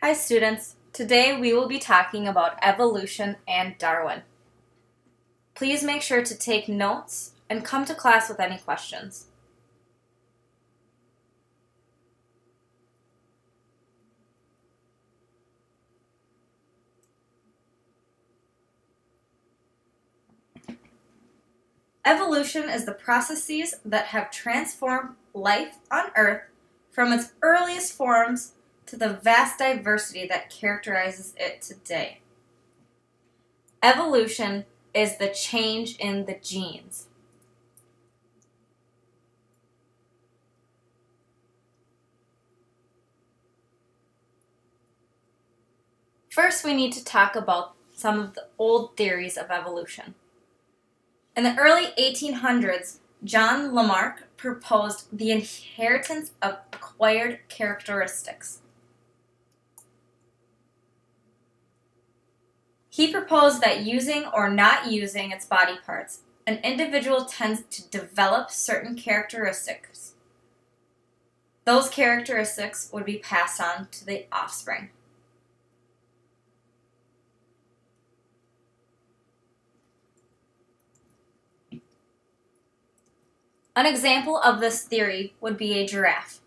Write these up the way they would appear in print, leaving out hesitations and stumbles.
Hi students, today we will be talking about evolution and Darwin. Please make sure to take notes and come to class with any questions. Evolution is the processes that have transformed life on Earth from its earliest forms to the vast diversity that characterizes it today. Evolution is the change in the genes. First, we need to talk about some of the old theories of evolution. In the early 1800s, John Lamarck proposed the inheritance of acquired characteristics. He proposed that using or not using its body parts, an individual tends to develop certain characteristics. Those characteristics would be passed on to the offspring. An example of this theory would be a giraffe.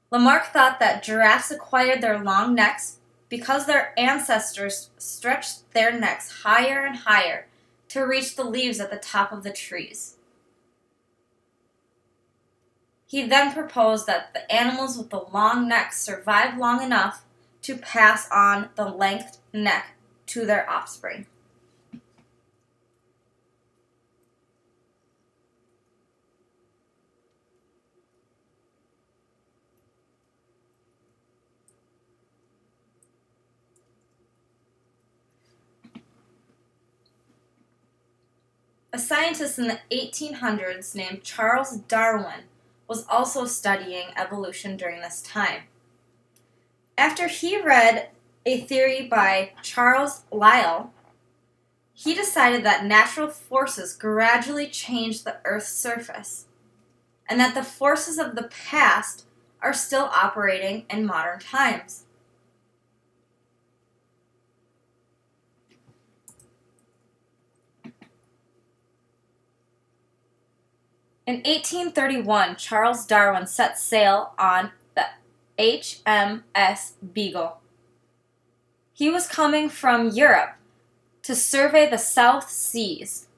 Lamarck thought that giraffes acquired their long necks because their ancestors stretched their necks higher and higher to reach the leaves at the top of the trees. He then proposed that the animals with the long necks survived long enough to pass on the lengthed neck to their offspring. A scientist in the 1800s named Charles Darwin was also studying evolution during this time. After he read a theory by Charles Lyell, he decided that natural forces gradually changed the Earth's surface, and that the forces of the past are still operating in modern times. In 1831, Charles Darwin set sail on the HMS Beagle. He was coming from Europe to survey the South Seas.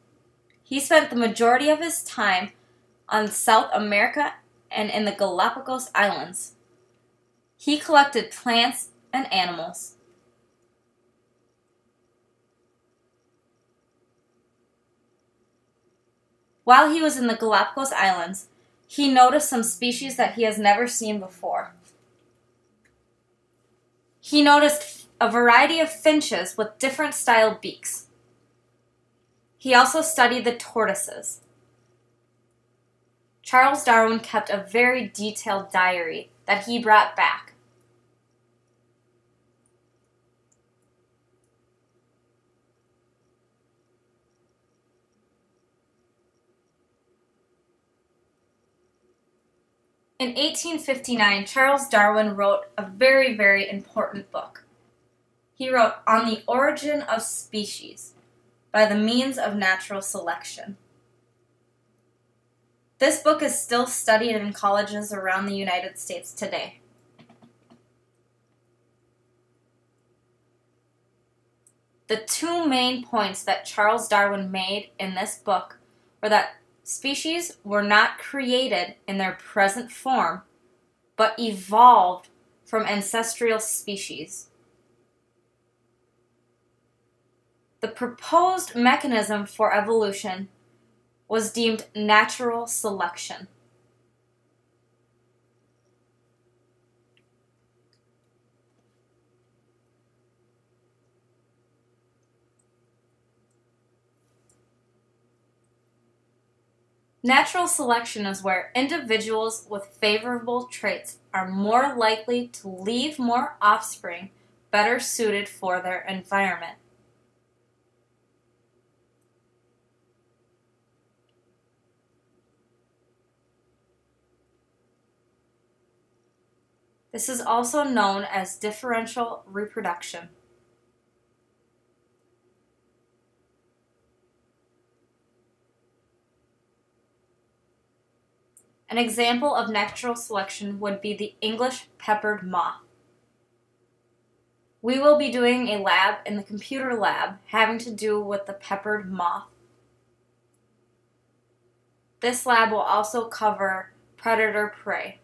He spent the majority of his time on South America and in the Galapagos Islands. He collected plants and animals. While he was in the Galapagos Islands, he noticed some species that he has never seen before. He noticed a variety of finches with different style beaks. He also studied the tortoises. Charles Darwin kept a very detailed diary that he brought back. In 1859, Charles Darwin wrote a very, very important book. He wrote On the Origin of Species by the Means of Natural Selection. This book is still studied in colleges around the United States today. The two main points that Charles Darwin made in this book were that species were not created in their present form, but evolved from ancestral species. The proposed mechanism for evolution was deemed natural selection. Natural selection is where individuals with favorable traits are more likely to leave more offspring better suited for their environment. This is also known as differential reproduction. An example of natural selection would be the English peppered moth. We will be doing a lab in the computer lab having to do with the peppered moth. This lab will also cover predator-prey.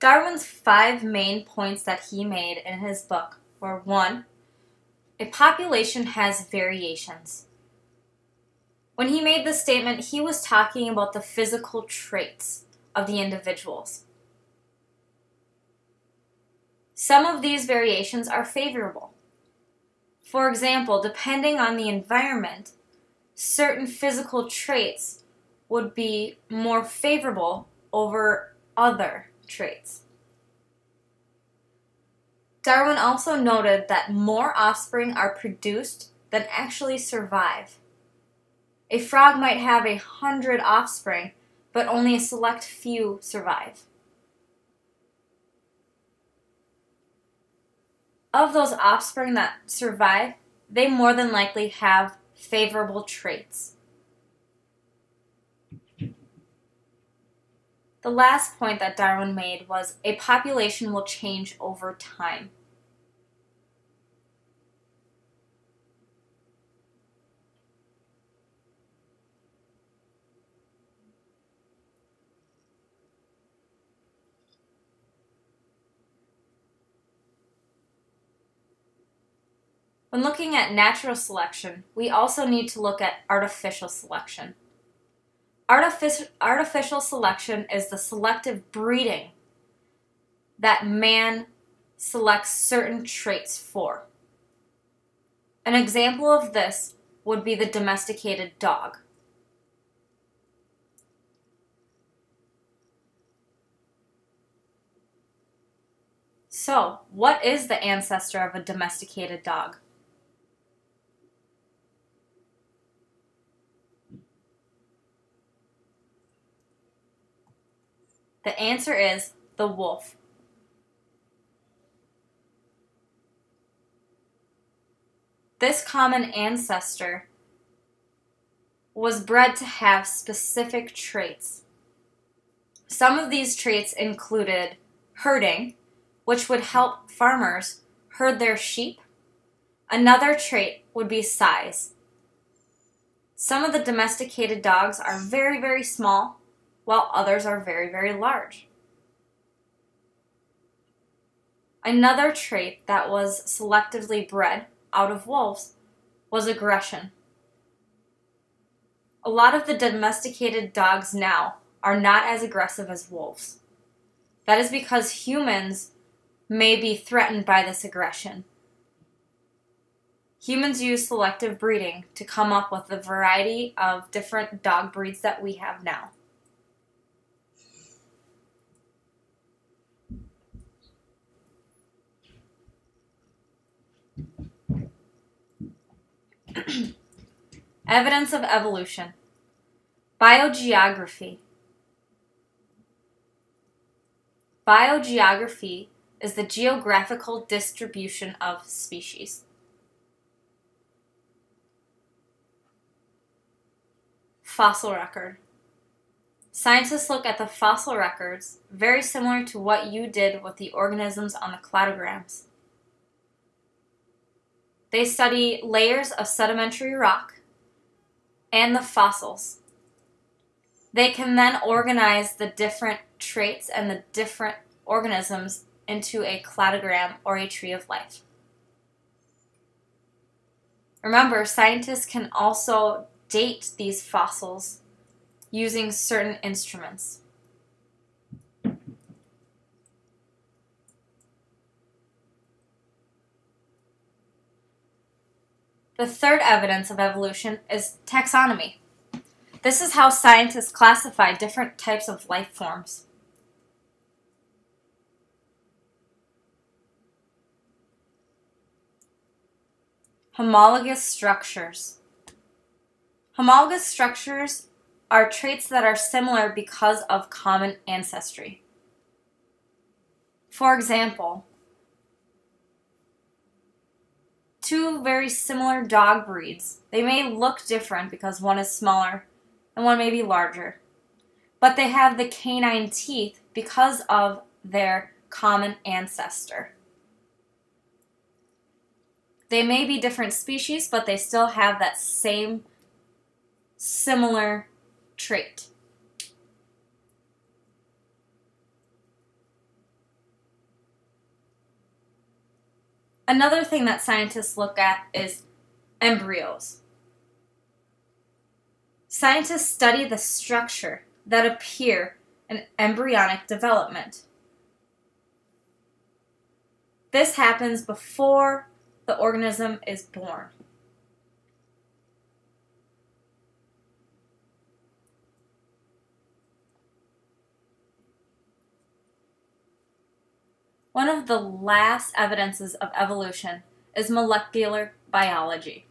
Darwin's 5 main points that he made in his book were: 1. A population has variations. When he made this statement, he was talking about the physical traits of the individuals. Some of these variations are favorable. For example, depending on the environment, certain physical traits would be more favorable over other traits. Darwin also noted that more offspring are produced than actually survive. A frog might have 100 offspring, but only a select few survive. Of those offspring that survive, they more than likely have favorable traits. The last point that Darwin made was a population will change over time. When looking at natural selection, we also need to look at artificial selection. Artificial selection is the selective breeding that man selects certain traits for. An example of this would be the domesticated dog. So, what is the ancestor of a domesticated dog? The answer is the wolf. This common ancestor was bred to have specific traits. Some of these traits included herding, which would help farmers herd their sheep. Another trait would be size. Some of the domesticated dogs are very, very small, while others are very, very large. Another trait that was selectively bred out of wolves was aggression. A lot of the domesticated dogs now are not as aggressive as wolves. That is because humans may be threatened by this aggression. Humans use selective breeding to come up with the variety of different dog breeds that we have now. Evidence of evolution. Biogeography. Biogeography is the geographical distribution of species. Fossil record. Scientists look at the fossil records very similar to what you did with the organisms on the cladograms. They study layers of sedimentary rock and the fossils. They can then organize the different traits and the different organisms into a cladogram or a tree of life. Remember, scientists can also date these fossils using certain instruments. The third evidence of evolution is taxonomy. This is how scientists classify different types of life forms. Homologous structures. Homologous structures are traits that are similar because of common ancestry. For example, two very similar dog breeds. They may look different because one is smaller and one may be larger, but they have the canine teeth because of their common ancestor. They may be different species, but they still have that same similar trait. Another thing that scientists look at is embryos. Scientists study the structure that appear in embryonic development. This happens before the organism is born. One of the last evidences of evolution is molecular biology.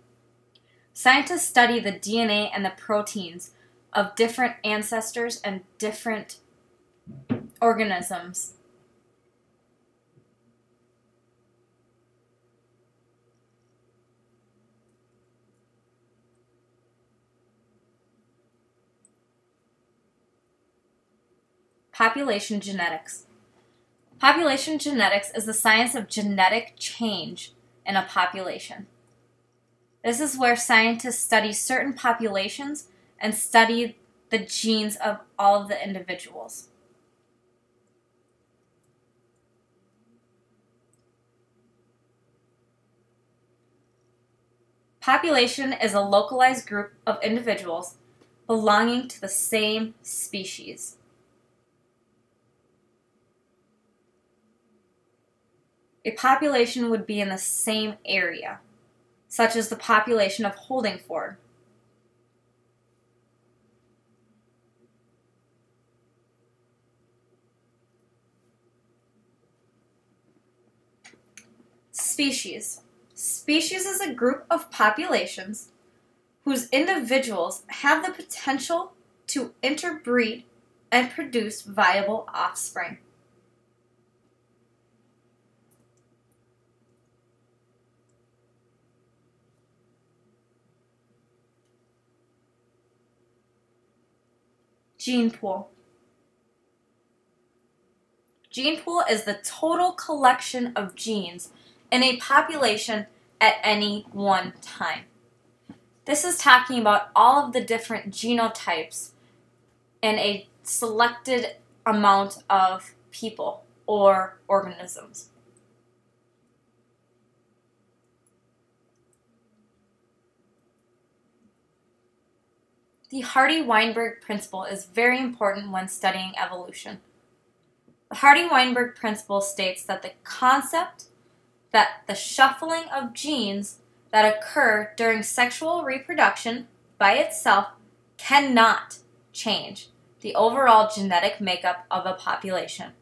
Scientists study the DNA and the proteins of different ancestors and different organisms. Population genetics. Population genetics is the science of genetic change in a population. This is where scientists study certain populations and study the genes of all of the individuals. Population is a localized group of individuals belonging to the same species. A population would be in the same area, such as the population of Holdingford. Species. Species is a group of populations whose individuals have the potential to interbreed and produce viable offspring. Gene pool. Gene pool is the total collection of genes in a population at any one time. This is talking about all of the different genotypes in a selected amount of people or organisms. The Hardy-Weinberg principle is very important when studying evolution. The Hardy-Weinberg principle states that the concept that the shuffling of genes that occur during sexual reproduction by itself cannot change the overall genetic makeup of a population.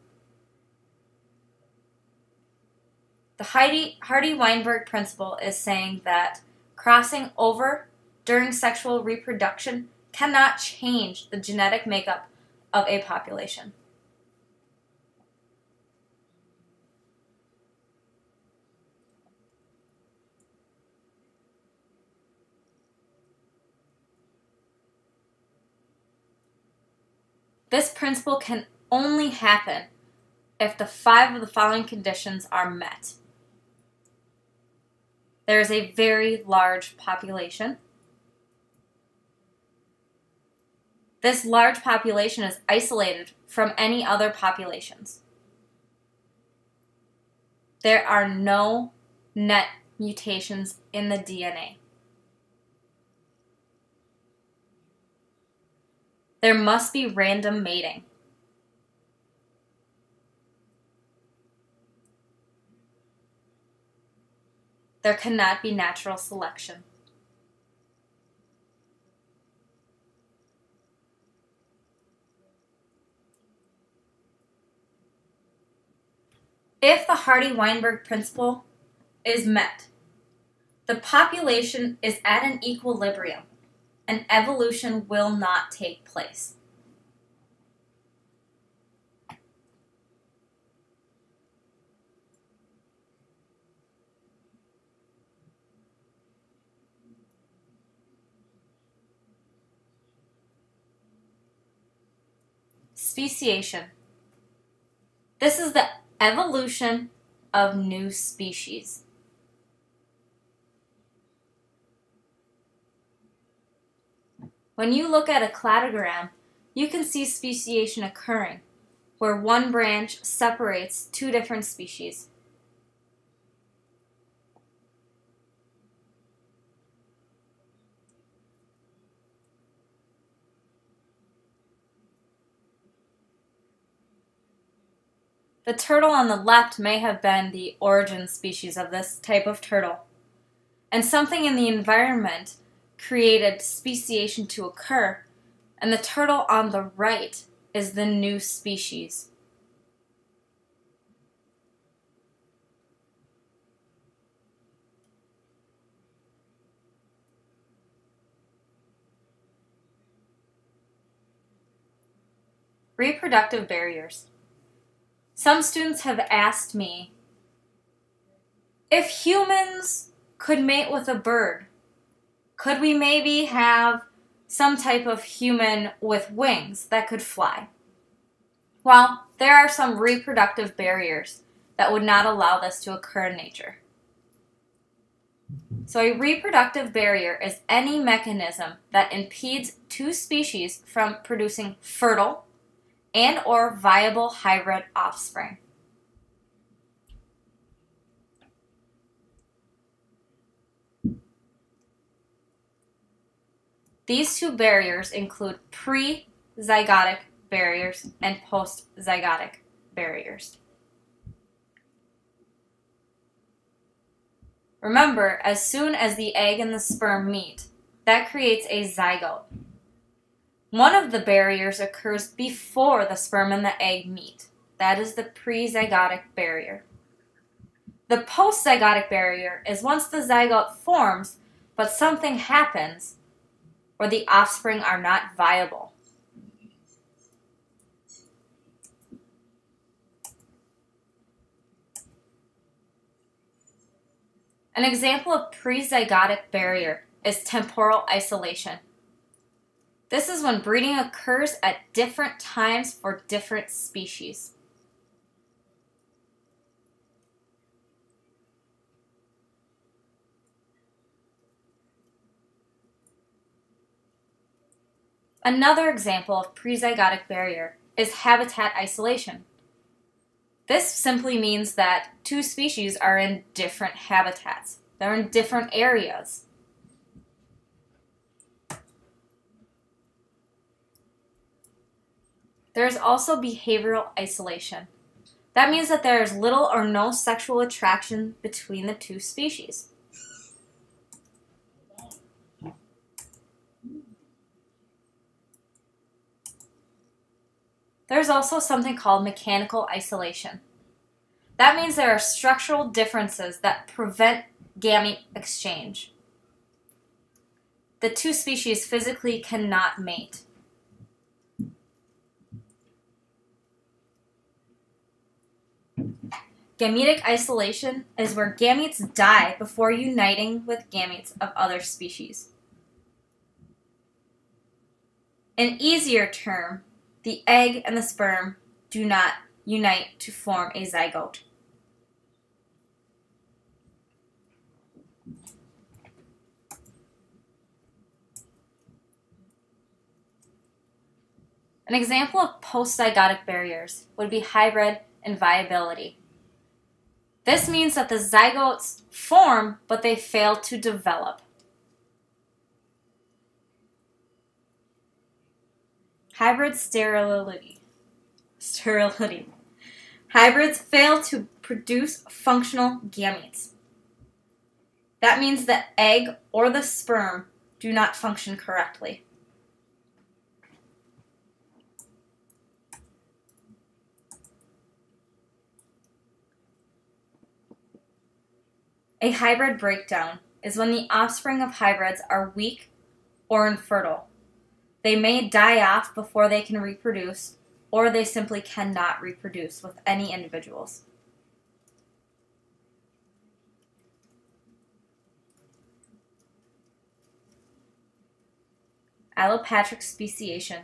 The Hardy-Weinberg principle is saying that crossing over during sexual reproduction cannot change the genetic makeup of a population. This principle can only happen if the 5 of the following conditions are met. There is a very large population. This large population is isolated from any other populations. There are no net mutations in the DNA. There must be random mating. There cannot be natural selection. If the Hardy-Weinberg principle is met, the population is at an equilibrium and evolution will not take place. Speciation. This is the evolution of new species. When you look at a cladogram, you can see speciation occurring, where one branch separates two different species. The turtle on the left may have been the origin species of this type of turtle, and something in the environment created speciation to occur, and the turtle on the right is the new species. Reproductive barriers. Some students have asked me, if humans could mate with a bird, could we maybe have some type of human with wings that could fly? Well, there are some reproductive barriers that would not allow this to occur in nature. So a reproductive barrier is any mechanism that impedes two species from producing fertile and or viable hybrid offspring. These two barriers include pre-zygotic barriers and post-zygotic barriers. Remember, as soon as the egg and the sperm meet, that creates a zygote. One of the barriers occurs before the sperm and the egg meet. That is the pre-zygotic barrier. The post-zygotic barrier is once the zygote forms, but something happens where the offspring are not viable. An example of pre-zygotic barrier is temporal isolation. This is when breeding occurs at different times for different species. Another example of pre-zygotic barrier is habitat isolation. This simply means that two species are in different habitats. They're in different areas. There is also behavioral isolation. That means that there is little or no sexual attraction between the two species. There's also something called mechanical isolation. That means there are structural differences that prevent gamete exchange. The two species physically cannot mate. Gametic isolation is where gametes die before uniting with gametes of other species. An easier term, the egg and the sperm do not unite to form a zygote. An example of post-zygotic barriers would be hybrid and viability. This means that the zygotes form, but they fail to develop. Hybrid sterility. Hybrids fail to produce functional gametes. That means the egg or the sperm do not function correctly. A hybrid breakdown is when the offspring of hybrids are weak or infertile. They may die off before they can reproduce, or they simply cannot reproduce with any individuals. Allopatric speciation.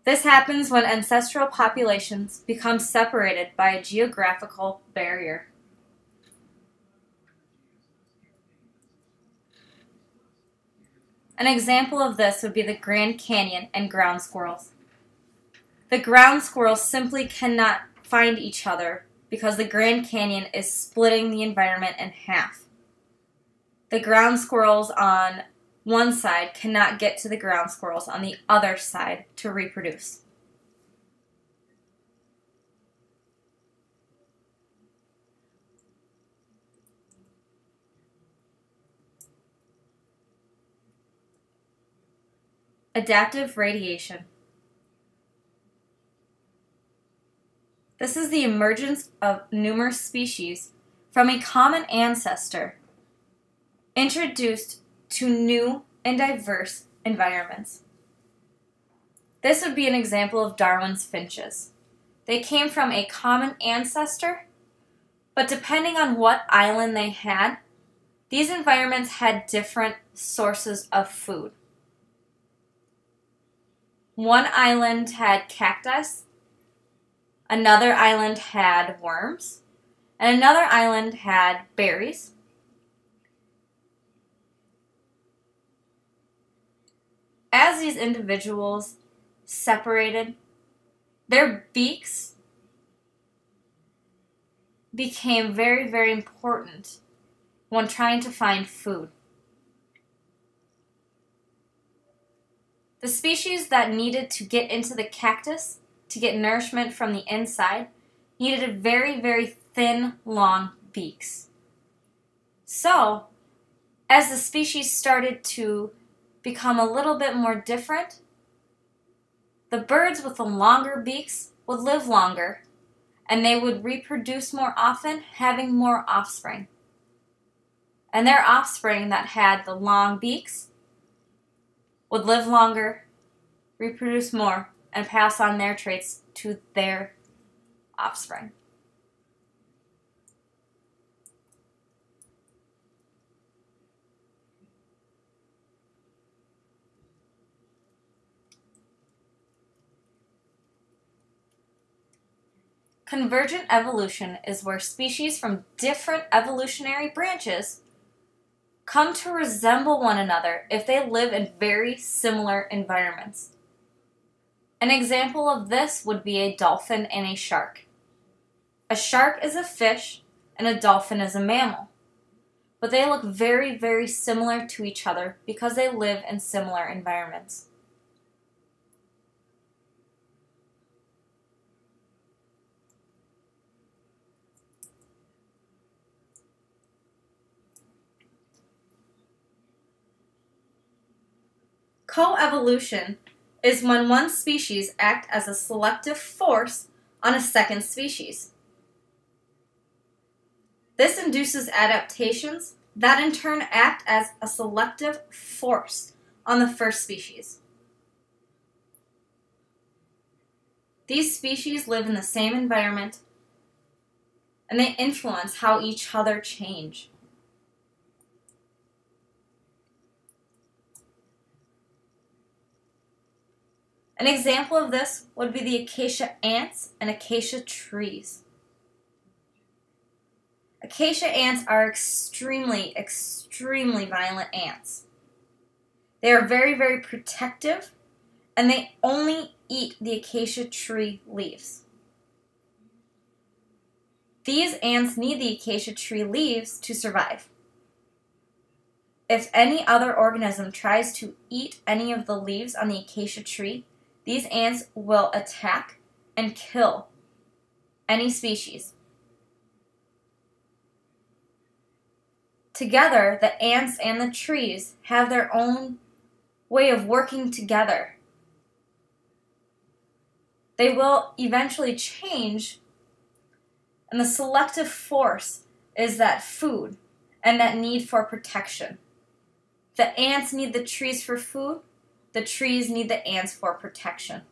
This happens when ancestral populations become separated by a geographical barrier. An example of this would be the Grand Canyon and ground squirrels. The ground squirrels simply cannot find each other because the Grand Canyon is splitting the environment in half. The ground squirrels on one side cannot get to the ground squirrels on the other side to reproduce. Adaptive radiation. This is the emergence of numerous species from a common ancestor introduced to new and diverse environments. This would be an example of Darwin's finches. They came from a common ancestor, but depending on what island they had, these environments had different sources of food. One island had cactus, another island had worms, and another island had berries. As these individuals separated, their beaks became very, very important when trying to find food. The species that needed to get into the cactus to get nourishment from the inside needed very, very thin, long beaks. So, as the species started to become a little bit more different, the birds with the longer beaks would live longer, and they would reproduce more often, having more offspring. And their offspring that had the long beaks would live longer, reproduce more, and pass on their traits to their offspring. Convergent evolution is where species from different evolutionary branches come to resemble one another if they live in very similar environments. An example of this would be a dolphin and a shark. A shark is a fish and a dolphin is a mammal, but they look very, very similar to each other because they live in similar environments. Coevolution is when one species acts as a selective force on a second species. This induces adaptations that in turn act as a selective force on the first species. These species live in the same environment, and they influence how each other change. An example of this would be the acacia ants and acacia trees. Acacia ants are extremely violent ants. They are very, very protective, and they only eat the acacia tree leaves. These ants need the acacia tree leaves to survive. If any other organism tries to eat any of the leaves on the acacia tree, these ants will attack and kill any species. Together, the ants and the trees have their own way of working together. they will eventually change, and the selective force is that food and that need for protection. The ants need the trees for food. The trees need the ants for protection.